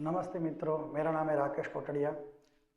नमस्ते मित्रों, मेरा नाम है राकेश कोटड़िया।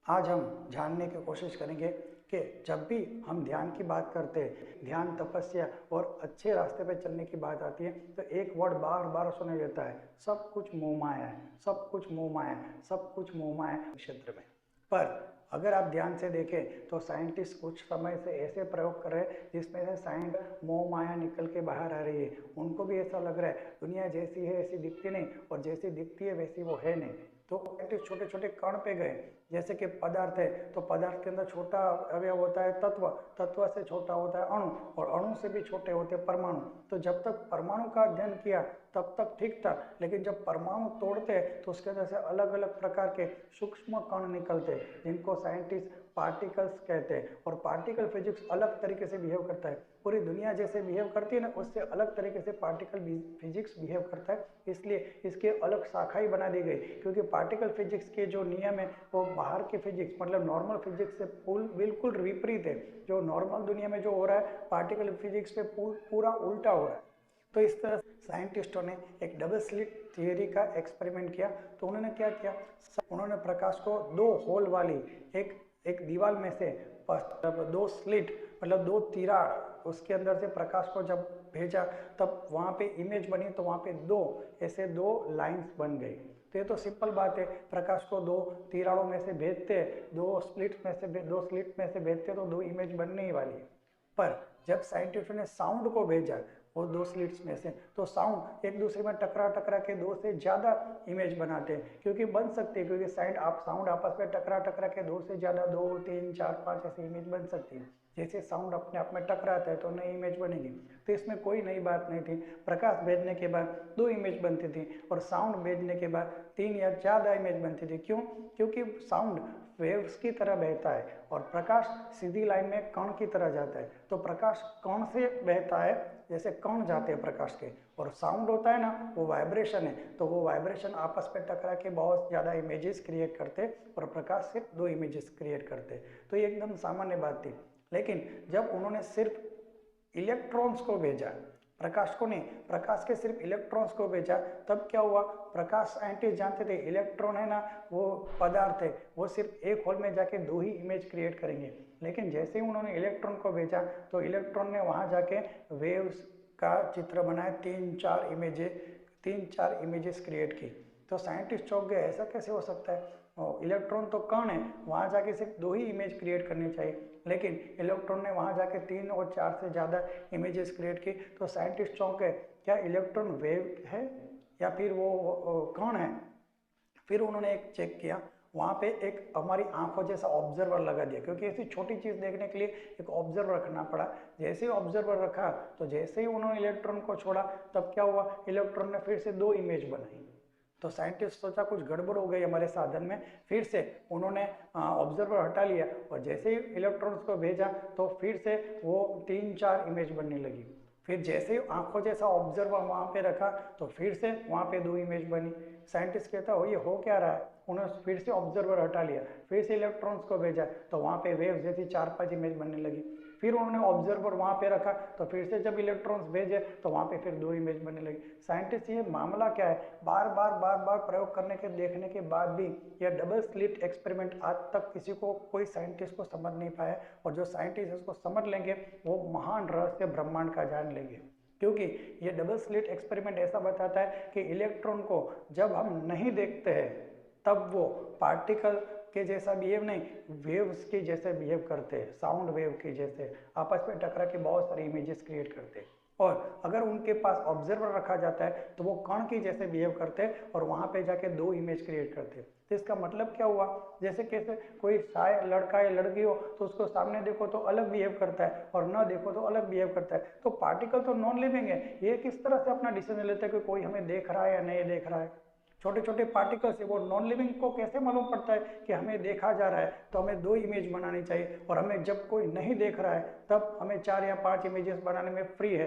आज हम जानने की कोशिश करेंगे कि जब भी हम ध्यान की बात करते हैं, ध्यान, तपस्या और अच्छे रास्ते पर चलने की बात आती है तो एक वर्ड बार बार सुनाई देता है, सब कुछ मोह माया है, सब कुछ मोह माया है, सब कुछ मोह माया है क्षेत्र में। पर अगर आप ध्यान से देखें तो साइंटिस्ट कुछ समय से ऐसे प्रयोग कर रहे हैं जिसमें से साइंस मोह माया निकल के बाहर आ रही है। उनको भी ऐसा लग रहा है दुनिया जैसी है ऐसी दिखती नहीं और जैसी दिखती है वैसी वो है नहीं। तो छोटे छोटे कण पे गए, जैसे कि पदार्थ है तो पदार्थ के अंदर छोटा अवयव होता है तत्व, तत्व से छोटा होता है अणु और अणु से भी छोटे होते हैं परमाणु। तो जब तक परमाणु का अध्ययन किया तब तक ठीक था, लेकिन जब परमाणु तोड़ते तो उसके अंदर से अलग अलग प्रकार के सूक्ष्म कण निकलते जिनको साइंटिस्ट पार्टिकल्स कहते हैं। और पार्टिकल फिजिक्स अलग तरीके से बिहेव करता है, पूरी दुनिया जैसे बिहेव करती है ना उससे अलग तरीके से पार्टिकल फिजिक्स बिहेव करता है। इसलिए इसके अलग शाखा ही बना दी गई, क्योंकि पार्टिकल फिजिक्स के जो नियम है वो बाहर के फिजिक्स मतलब नॉर्मल फिजिक्स से बिल्कुल विपरीत है। जो नॉर्मल दुनिया में जो हो रहा है पार्टिकल फिजिक्स पे पूरा उल्टा हो रहा है। तो इस तरह साइंटिस्टों ने एक डबल स्लिट थियरी का एक्सपेरिमेंट किया। तो उन्होंने क्या किया, उन्होंने प्रकाश को दो होल वाली एक एक दीवार में से दो स्लिट मतलब दो तिराड़, उसके अंदर से प्रकाश को जब भेजा तब वहाँ पे इमेज बनी तो वहाँ पे दो लाइंस बन गई। तो ये तो सिंपल बात है, प्रकाश को दो तिराड़ों में से भेजते, दो स्लिट में से भेजते तो दो इमेज बनने ही वाली है। पर जब साइंटिस्टों ने साउंड को भेजा वो दो स्लिट्स में से, तो साउंड एक दूसरे में टकरा के दो से ज़्यादा इमेज बनाते हैं, क्योंकि बन सकती है, क्योंकि साउंड आपस में टकरा के दो से ज़्यादा 2, 3, 4, 5 ऐसी इमेज बन सकती है। जैसे साउंड अपने आप में टकराता है तो नई इमेज बनेगी। तो इसमें कोई नई बात नहीं थी। प्रकाश भेजने के बाद दो इमेज बनती थी और साउंड भेजने के बाद 3 या ज़्यादा इमेज बनती थी। क्यों? क्योंकि साउंड वेव्स की तरह बहता है और प्रकाश सीधी लाइन में कण की तरह जाता है। तो प्रकाश कण से बहता है, जैसे कण जाते हैं प्रकाश के, और साउंड होता है ना वो वाइब्रेशन है, तो वो वाइब्रेशन आपस में टकरा के बहुत ज़्यादा इमेजेस क्रिएट करते और प्रकाश सिर्फ दो इमेजेस क्रिएट करते। तो ये एकदम सामान्य बात थी। लेकिन जब उन्होंने सिर्फ इलेक्ट्रॉन्स को भेजा, प्रकाश को नहीं, प्रकाश के सिर्फ इलेक्ट्रॉन्स को भेजा, तब क्या हुआ, प्रकाश साइंटिस्ट जानते थे इलेक्ट्रॉन है ना वो पदार्थ है, वो सिर्फ एक होल में जाके दो ही इमेज क्रिएट करेंगे। लेकिन जैसे ही उन्होंने इलेक्ट्रॉन को भेजा तो इलेक्ट्रॉन ने वहाँ जाके वेव्स का चित्र बनाया, 3-4 इमेजेस क्रिएट की। तो साइंटिस्ट चौंक गए, ऐसा कैसे हो सकता है, इलेक्ट्रॉन तो कण है, वहाँ जाके सिर्फ दो ही इमेज क्रिएट करनी चाहिए, लेकिन इलेक्ट्रॉन ने वहाँ जाके 3 और 4 से ज़्यादा इमेजेस क्रिएट की। तो साइंटिस्ट चौंक गए, क्या इलेक्ट्रॉन वेव है या फिर वो कण है। फिर उन्होंने एक चेक किया, वहाँ पे एक हमारी आंखों जैसा ऑब्जर्वर लगा दिया, क्योंकि ऐसी छोटी चीज़ देखने के लिए एक ऑब्जर्वर रखना पड़ा। जैसे ही ऑब्जर्वर रखा तो जैसे ही उन्होंने इलेक्ट्रॉन को छोड़ा तब क्या हुआ, इलेक्ट्रॉन ने फिर से दो इमेज बनाई। तो साइंटिस्ट सोचा कुछ गड़बड़ हो गई हमारे साधन में, फिर से उन्होंने ऑब्जर्वर हटा लिया और जैसे ही इलेक्ट्रॉन्स को भेजा तो फिर से वो 3-4 इमेज बनने लगी। फिर जैसे ही आंखों जैसा ऑब्जर्वर वहाँ पे रखा तो फिर से वहाँ पे दो इमेज बनी। साइंटिस्ट कहता हो ये हो क्या रहा है, उन्होंने फिर से ऑब्जर्वर हटा लिया, फिर से इलेक्ट्रॉन्स को भेजा तो वहाँ पे वेव जैसी 4-5 इमेज बनने लगी। फिर उन्होंने ऑब्जर्वर वहाँ पे रखा तो फिर से जब इलेक्ट्रॉन्स भेजे तो वहाँ पे फिर दो इमेज बनने लगी। साइंटिस्ट ये मामला क्या है, बार बार प्रयोग करने के देखने के बाद भी यह डबल स्लिट एक्सपेरिमेंट आज तक किसी को, कोई साइंटिस्ट को समझ नहीं पाया। और जो साइंटिस्ट इसको समझ लेंगे वो महान रहस्य ब्रह्मांड का जान लेंगे, क्योंकि ये डबल स्लिट एक्सपेरिमेंट ऐसा बताता है कि इलेक्ट्रॉन को जब हम नहीं देखते हैं तब वो पार्टिकल के जैसा बिहेव नहीं, वेव्स के जैसे बिहेव करते हैं, साउंड वेव के जैसे आपस में टकरा के बहुत सारी इमेजेस क्रिएट करते हैं। और अगर उनके पास ऑब्जर्वर रखा जाता है तो वो कण की जैसे बिहेव करते हैं और वहाँ पे जाके दो इमेज क्रिएट करते हैं। तो इसका मतलब क्या हुआ, जैसे कैसे कोई शायद लड़का या लड़की हो तो उसको सामने देखो तो अलग बिहेव करता है और न देखो तो अलग बिहेव करता है। तो पार्टिकल तो नॉन लिविंग है, ये किस तरह से अपना डिसीजन लेता है कि कोई हमें देख रहा है या नहीं देख रहा है। छोटे छोटे पार्टिकल्स है, वो नॉन लिविंग को कैसे मालूम पड़ता है कि हमें देखा जा रहा है तो हमें दो इमेज बनानी चाहिए, और हमें जब कोई नहीं देख रहा है तब हमें 4 या 5 इमेजेस बनाने में फ्री है।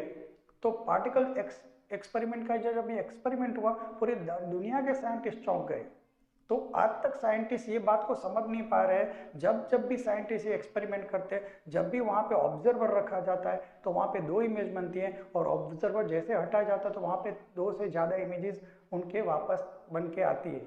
तो पार्टिकल एक्सपेरिमेंट का जब ये एक्सपेरिमेंट हुआ पूरी दुनिया के साइंटिस्ट चौंक गए। तो आज तक साइंटिस्ट ये बात को समझ नहीं पा रहे हैं, जब भी साइंटिस्ट ये एक्सपेरिमेंट करते हैं, जब भी वहाँ पे ऑब्जर्वर रखा जाता है तो वहाँ पे दो इमेज बनती हैं, और ऑब्जर्वर जैसे हटाया जाता है तो वहाँ पे 2 से ज़्यादा इमेजेस उनके वापस बन के आती है।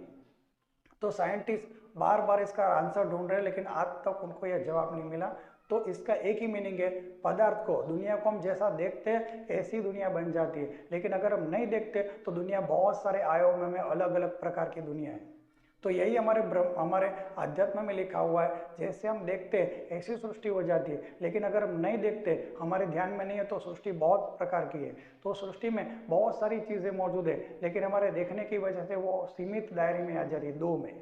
तो साइंटिस्ट बार बार इसका आंसर ढूंढ रहे हैं, लेकिन आज तक उनको यह जवाब नहीं मिला। तो इसका एक ही मीनिंग है, पदार्थ को, दुनिया को हम जैसा देखते हैं ऐसी दुनिया बन जाती है, लेकिन अगर हम नहीं देखते तो दुनिया बहुत सारे आयामों में अलग अलग प्रकार की दुनिया है। तो यही हमारे अध्यात्म में लिखा हुआ है, जैसे हम देखते हैं ऐसी सृष्टि हो जाती है, लेकिन अगर हम नहीं देखते, हमारे ध्यान में नहीं है, तो सृष्टि बहुत प्रकार की है। तो सृष्टि में बहुत सारी चीजें मौजूद है, लेकिन हमारे देखने की वजह से वो सीमित दायरे में आ जाती है, दो में।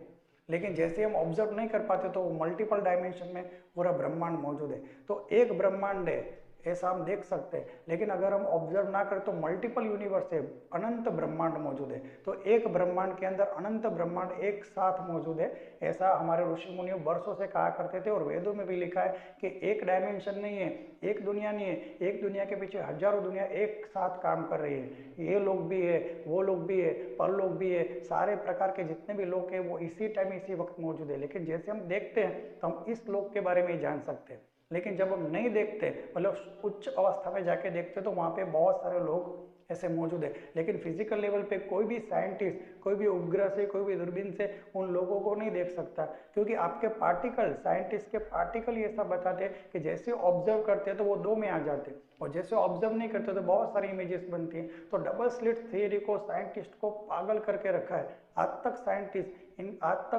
लेकिन जैसे हम ऑब्जर्व नहीं कर पाते तो मल्टीपल डायमेंशन में पूरा ब्रह्मांड मौजूद है। तो एक ब्रह्मांड है ऐसा हम देख सकते हैं, लेकिन अगर हम ऑब्जर्व ना करें तो मल्टीपल यूनिवर्स है, अनंत ब्रह्मांड मौजूद है। तो एक ब्रह्मांड के अंदर अनंत ब्रह्मांड एक साथ मौजूद है, ऐसा हमारे ऋषि मुनियों वर्षों से कहा करते थे। और वेदों में भी लिखा है कि एक डायमेंशन नहीं है, एक दुनिया नहीं है, एक दुनिया के पीछे हजारों दुनिया एक साथ काम कर रही है। ये लोग भी है, वो लोग भी है, परलोक भी है, सारे प्रकार के जितने भी लोग हैं वो इसी टाइम इसी वक्त मौजूद है। लेकिन जैसे हम देखते हैं तो हम इस लोक के बारे में ही जान सकते हैं, लेकिन जब हम नहीं देखते, मतलब उच्च अवस्था में जाके देखते, तो वहाँ पे बहुत सारे लोग ऐसे मौजूद है। लेकिन फिजिकल लेवल पे कोई भी साइंटिस्ट, कोई भी उपग्रह से, कोई भी दूरबीन से उन लोगों को नहीं देख सकता, क्योंकि आपके पार्टिकल, साइंटिस्ट के पार्टिकल ये सब बताते हैं कि जैसे ऑब्जर्व करते हैं तो वो दो में आ जाते हैं, और जैसे ऑब्जर्व नहीं करते तो बहुत सारी इमेजेस बनती हैं। तो डबल स्लिट थियरी को साइंटिस्ट को पागल करके रखा है। आज तक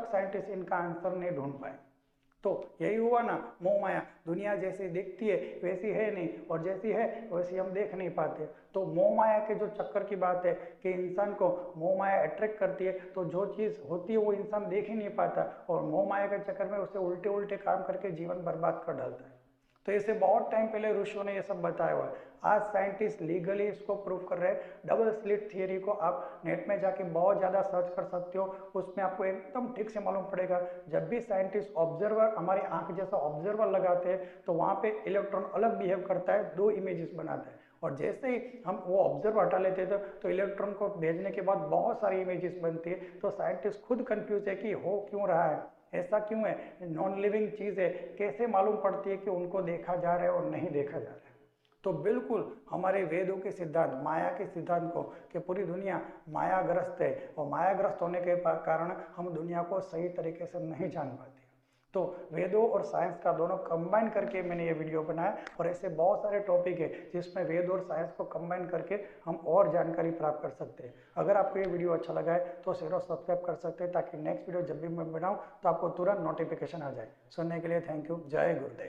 साइंटिस्ट इनका आंसर नहीं ढूंढ पाए। तो यही हुआ ना, मोह माया, दुनिया जैसी दिखती है वैसी है नहीं, और जैसी है वैसी हम देख नहीं पाते। तो मोह माया के जो चक्कर की बात है कि इंसान को मोह माया अट्रैक्ट करती है, तो जो चीज़ होती है वो इंसान देख ही नहीं पाता, और मोह माया के चक्कर में उसे उल्टे उल्टे काम करके जीवन बर्बाद कर डालता है। तो इसे बहुत टाइम पहले ऋषियों ने ये सब बताया हुआ है। आज साइंटिस्ट लीगली इसको प्रूव कर रहे हैं। डबल स्लिट थियरी को आप नेट में जाके बहुत ज़्यादा सर्च कर सकते हो, उसमें आपको एकदम ठीक से मालूम पड़ेगा। जब भी साइंटिस्ट ऑब्जर्वर, हमारी आंख जैसा ऑब्जर्वर लगाते हैं, तो वहाँ पे इलेक्ट्रॉन अलग बिहेव करता है, दो इमेजेस बनाता है, और जैसे ही हम वो ऑब्जर्व हटा लेते हैं तो इलेक्ट्रॉन को भेजने के बाद बहुत सारी इमेजेस बनती है। तो साइंटिस्ट खुद कंफ्यूज है कि हो क्यों रहा है, ऐसा क्यों है, नॉन लिविंग चीज़ है, कैसे मालूम पड़ती है कि उनको देखा जा रहा है और नहीं देखा जा रहा है। तो बिल्कुल हमारे वेदों के सिद्धांत, माया के सिद्धांत को, कि पूरी दुनिया मायाग्रस्त है, और मायाग्रस्त होने के कारण हम दुनिया को सही तरीके से नहीं जान पाते। तो वेदों और साइंस का दोनों कंबाइन करके मैंने ये वीडियो बनाया, और ऐसे बहुत सारे टॉपिक है जिसमें वेद और साइंस को कंबाइन करके हम और जानकारी प्राप्त कर सकते हैं। अगर आपको ये वीडियो अच्छा लगा है तो शेयर और सब्सक्राइब कर सकते हैं, ताकि नेक्स्ट वीडियो जब भी मैं बनाऊँ तो आपको तुरंत नोटिफिकेशन आ जाए। सुनने के लिए थैंक यू। जय गुरुदेव।